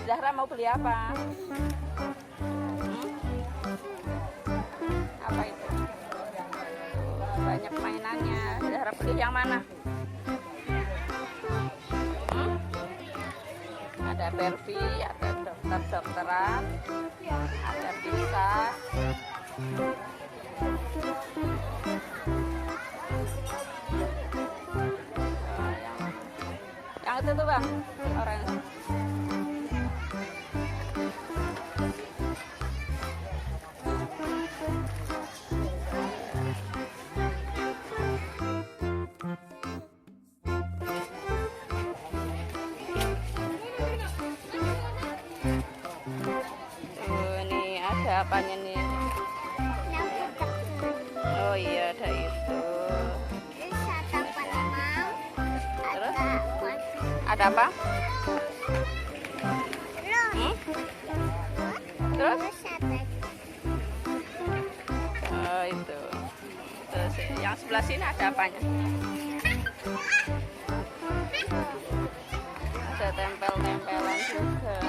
Zahra mau beli apa? Apa itu? Banyak mainannya. Zahra beli yang mana? Ada Beli, ada Dokter Dokteran, ada bisa. Yang itu tuh bang, orange. Ada apanya nih? Oh iya, ada itu. Terus ada apa? Terus? Oh itu. Terus yang sebelah sini ada apanya? Ada tempel-tempelan juga.